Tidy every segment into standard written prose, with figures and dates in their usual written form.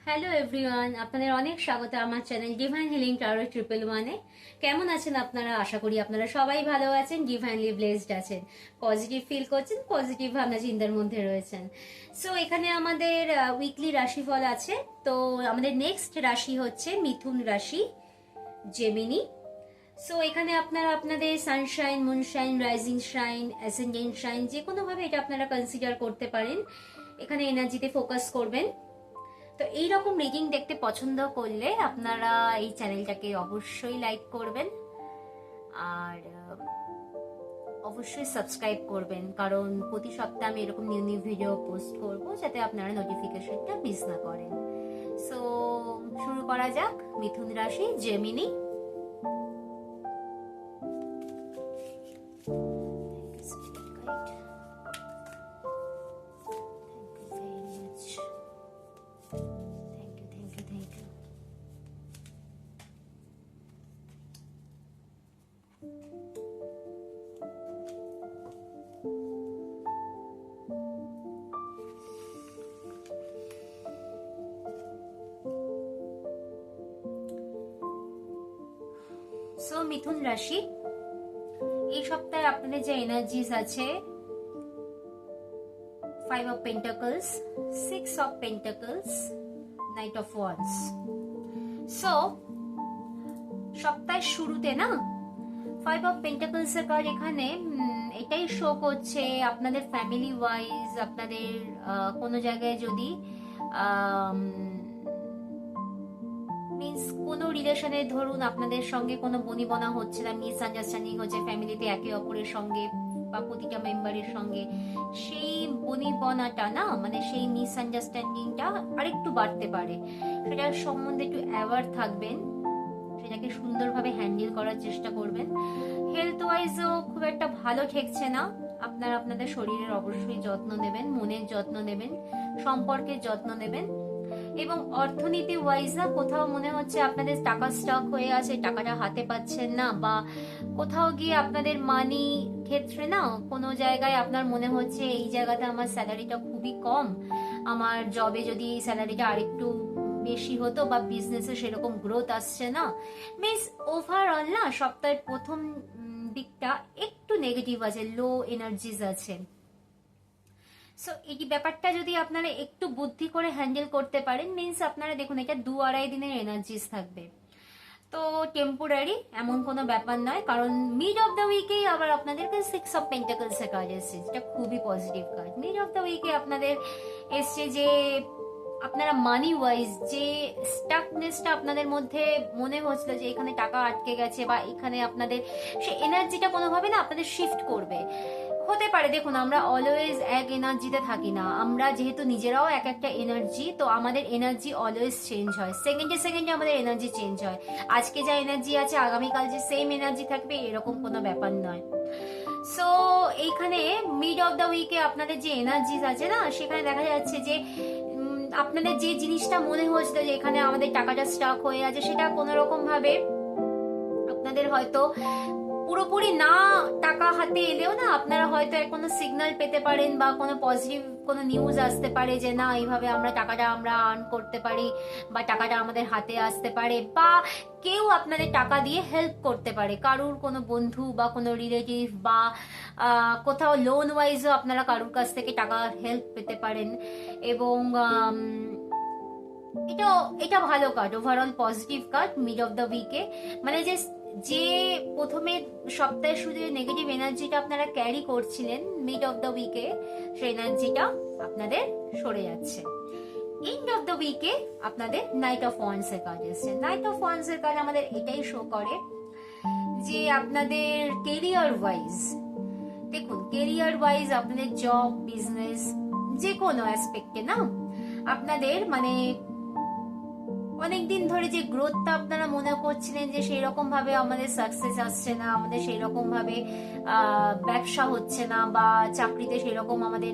Hello everyone, আপনাদের অনেক স্বাগত আমার চ্যানেল ডিভাইন হিলিং টারো 111-এ। কেমন আছেন আপনারা? আশা করি আপনারা সবাই ভালো আছেন, ডিভাইনলি ব্লেসড আছেন, পজিটিভ ফিল করছেন, পজিটিভ ভাবনা চিন্তার মধ্যে রয়েছেন। সো এখানে আমাদের উইকলি রাশিফল আছে। তো আমাদের নেক্সট রাশি হচ্ছে মিথুন রাশি, জেমিনি। সো এখানে আপনারা আপনাদের Sunshine, moonshine, rising shine, ascendant shine যে কোনোভাবে এটা আপনারা কনসিডার করতে পারেন। এখানে এনার্জিতে ফোকাস করবেন। তো এইরকম রিডিং দেখতে পছন্দ করলে আপনারা এই চ্যানেলটাকে অবশ্যই লাইক করবেন আর অবশ্যই সাবস্ক্রাইব করবেন, কারণ প্রতি সপ্তাহে আমি এরকম নিউ নিউ ভিডিও পোস্ট করব যাতে আপনারা নোটিফিকেশনটা মিস না করেন। সো শুরু করা যাক। মিথুন রাশি, জেমিনি। সো মিথুন রাশি, এই সপ্তাহে আপনাদের যে এনার্জিস আছে, 5 of Pentacles, 6 of Pentacles, Knight of Wands. So সপ্তাহের শুরুতে না 5 of Pentacles এর কার্ড এখানে এটাই শো করছে আপনাদের ফ্যামিলি ওয়াইজ, আপনাদের কোনো জায়গায় যদি মিন্স কোনো রিলেশনে ধরুন আপনাদের সঙ্গে কোনো বনিবনা হচ্ছে না, মিসআন্ডারস্ট্যান্ডিং হচ্ছে ফ্যামিলিতে একে অপরের সঙ্গে বা প্রতিটা মেম্বারের সঙ্গে, সেই বনিবনাটা না মানে সেই মিসআন্ডারস্ট্যান্ডিংটা আরেকটু বাড়তে পারে। সেটার সম্বন্ধে একটু অ্যাওয়ার থাকবেন, সেটাকে সুন্দরভাবে হ্যান্ডেল করার চেষ্টা করবেন। হেলথ ওয়াইজও খুব একটা ভালো ঠেকছে না। আপনারা আপনাদের শরীরের অবশ্যই যত্ন নেবেন, মনের যত্ন নেবেন, সম্পর্কের যত্ন নেবেন। এবং অর্থনীতি ওয়াইজ না কোথাও মনে হচ্ছে আপনাদের টাকা স্টক হয়ে আছে, টাকাটা হাতে পাচ্ছেন না, বা কোথাও গিয়ে আপনাদের মানি ক্ষেত্রে না কোনো জায়গায় আপনার মনে হচ্ছে এই জায়গাতে আমার স্যালারিটা খুবই কম, আমার জবে যদি এই স্যালারিটা আরেকটু বেশি হতো, বা বিজনেসে সেরকম গ্রোথ আসছে না। মিনস ওভারঅল না সপ্তাহের প্রথম দিকটা একটু নেগেটিভ আছে, লো এনার্জিস আছে। সো এই ব্যাপারটা যদি আপনারা একটু বুদ্ধি করে হ্যান্ডেল করতে পারেন, মিনস আপনারা দেখুন এটা 2-2.5 দিনের এনার্জিস থাকবে, তো টেম্পোরারি এমন কোনো ব্যাপার নয়। কারণ মিড অফ দ্য উইকেই আবার আপনাদেরকে 6 অফ পেন্টাকলস এর কার্ড এসছে, যেটা খুবই positive card. Mid of the উইকে আপনাদের এসছে যে আপনারা মানি ওয়াইজ যে স্টাকনেসটা আপনাদের মধ্যে মনে হচ্ছিল যে এখানে টাকা আটকে গেছে, বা এখানে আপনাদের সে এনার্জিটা কোনোভাবে না আপনাদের শিফট করবে। হতে পারে, দেখুন আমরা অলওয়েজ এক এনার্জিতে থাকি না, আমরা যেহেতু নিজেরাও এক একটা এনার্জি, তো আমাদের এনার্জি অলওয়েজ চেঞ্জ হয়, সেকেন্ডে সেকেন্ডে আমাদের এনার্জি চেঞ্জ হয়। আজকে যা এনার্জি আছে আগামীকাল যে সেম এনার্জি থাকবে এরকম কোনো ব্যাপার নয়। সো এইখানে মিড অফ দ্য উইকে আপনাদের যে এনার্জিস আছে না, সেখানে দেখা যাচ্ছে যে আপনাদের যে জিনিসটা মনে হচ্ছে যে এখানে আমাদের টাকাটা স্টক হয়ে আছে, সেটা কোনো রকম ভাবে আপনাদের হয়তো পুরোপুরি না টাকা হাতে এলেও না আপনারা হয়তো কোনো সিগন্যাল পেতে পারেন, বা কোনো পজিটিভ কোনো নিউজ আসতে পারে যে না এইভাবে আমরা টাকাটা আমরা আর্ন করতে পারি, বা টাকাটা আমাদের হাতে আসতে পারে, বা কেউ আপনাদের টাকা দিয়ে হেল্প করতে পারে, কারুর কোনো বন্ধু বা কোনো রিলেটিভ, বা কোথাও লোন ওয়াইজও আপনারা কারুর কাছ থেকে টাকা হেল্প পেতে পারেন। এবং এটা ভালো card, overall positive card mid of the উইকে। মানে যে প্রথমে সপ্তাহে শুধু নেগেটিভ এনার্জিটা আপনারা ক্যারি করছিলেন, মিড অফ দ্য উইকে সেই এনার্জিটা আপনাদের সরে যাচ্ছে। এন্ড অফ দ্য উইকে আপনাদের নাইট অফ ওয়ান্ডস এর কার্ড এসছে। নাইট অফ ওয়ান্ডস এর কার্ড আমাদের এটাই শো করে যে আপনাদের কেরিয়ার ওয়াইজ, দেখুন কেরিয়ার ওয়াইজ আপনাদের জব, বিজনেস যে কোনো অ্যাসপেক্টে না আপনাদের মানে অনেকদিন ধরে যে গ্রোথটা আপনারা মনে করছিলেন যে সেই রকম ভাবে আমাদের সাকসেস আসছে না, আমাদের সেই রকম ভাবে ব্যবসা হচ্ছে না, বা চাকরিতে সেই রকম আমাদের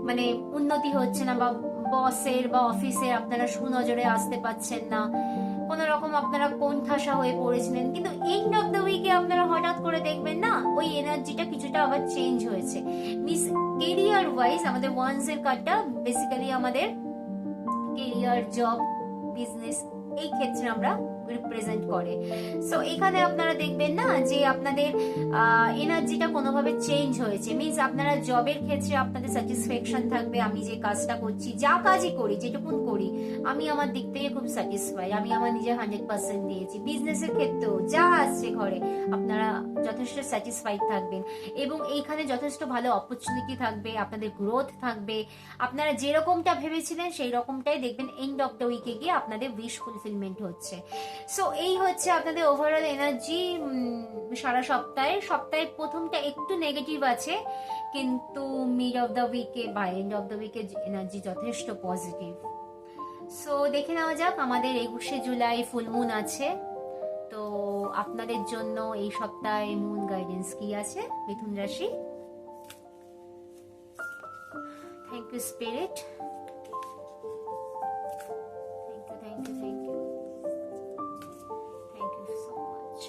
মানে উন্নতি হচ্ছে না, বা বসের বা অফিসে আপনারা সুনজরে আসতে পাচ্ছেন না, কোন রকম আপনারা কোণঠাসা হয়ে পড়েছিলেন, কিন্তু এন্ড অফ দ্য উইকে আপনারা হঠাৎ করে দেখবেন না ওই এনার্জিটা কিছুটা আবার চেঞ্জ হয়েছে। মিস কেরিয়ার ওয়াইজ আমাদের ওয়ান্স এর কার্ডটা বেসিক্যালি আমাদের কেরিয়ার, জব, বিজনেস, এই ক্ষেত্রে আমরা রিপ্রেজেন্ট করে। সো এখানে আপনারা দেখবেন না যে আপনাদের এনার্জিটা কোনোভাবে চেঞ্জ হয়েছে, মিনস আপনারা জবের ক্ষেত্রে আপনাদের স্যাটিসফ্যাকশন থাকবে, আমি যে কাজটা করছি, যা কাজই করি, যেটুকুন করি, আমি আমার দিক থেকে খুব স্যাটিসফাই, আমি আমার নিজের 100% দিয়েছি। বিজনেসের ক্ষেত্রেও যা আসছে ঘরে আপনারা যথেষ্ট স্যাটিসফাইড থাকবেন, এবং এইখানে যথেষ্ট ভালো অপরচুনিটি থাকবে, আপনাদের গ্রোথ থাকবে, আপনারা যেরকমটা ভেবেছিলেন সেই রকমটাই দেখবেন এন্ড অফ দ্য উইকে গিয়ে আপনাদের উইশ ফুলফিলমেন্ট হচ্ছে। সো এই হচ্ছে আপনাদের ওভারঅল এনার্জি সারা সপ্তাহের প্রথমটা একটু নেগেটিভ আছে, কিন্তু মিড অফ দ্য উইকে বা এন্ড অফ দ্য উইকে এনার্জি যথেষ্ট পজিটিভ। সো দেখে নেওয়া যাক, আমাদের 21শে জুলাই ফুল মুন আছে, তো আপনাদের জন্য এই সপ্তাহে মুন গাইডেন্স কি আছে মিথুন রাশি। Thank you spirit, thank you, thank you, thank you so much.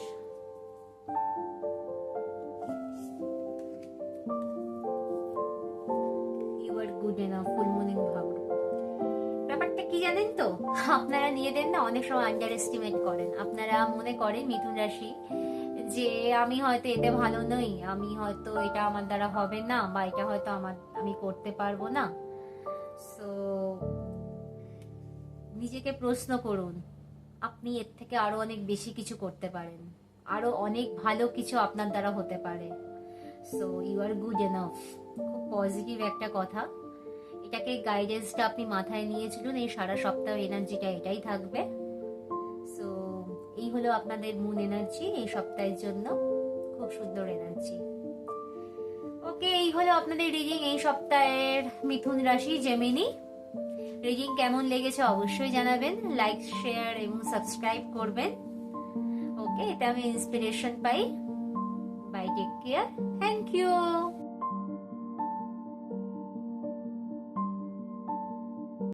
You are good enough, full moon in ভাব। ব্যাপারটা কি জানেন তো, আপনারা নিজেদের না অনেক সময় আন্ডার এস্টিমেট করেন। আপনারা মনে করেন মিথুন রাশি যে আমি হয়তো এতে ভালো নই, আমি হয়তো এটা আমার দ্বারা হবে না, বা এটা হয়তো আমি করতে পারবো না। সো নিজেকে প্রশ্ন করুন, আপনি এর থেকে আরো অনেক বেশি কিছু করতে পারেন, আরো অনেক ভালো কিছু আপনার দ্বারা হতে পারে। So you are good enough, খুব পজিটিভ একটা কথা। এটাকে গাইডেন্সটা আপনি মাথায় নিয়ে চলুন, এই সারা সপ্তাহ এনার্জিটা এটাই থাকবে। সো এই হলো আপনাদের মুন এনার্জি এই সপ্তাহের জন্য, খুব সুন্দর এনার্জি। ওকে, এই হলো আপনাদের রিডিং এই সপ্তাহের মিথুন রাশি জেমিনি। রিডিং কেমন লেগেছে অবশ্যই জানাবেন, লাইক, শেয়ার এবং সাবস্ক্রাইব করবেন। ওকে, এটা আমি ইন্সপিরেশন পাই। Bye, take care, thank you.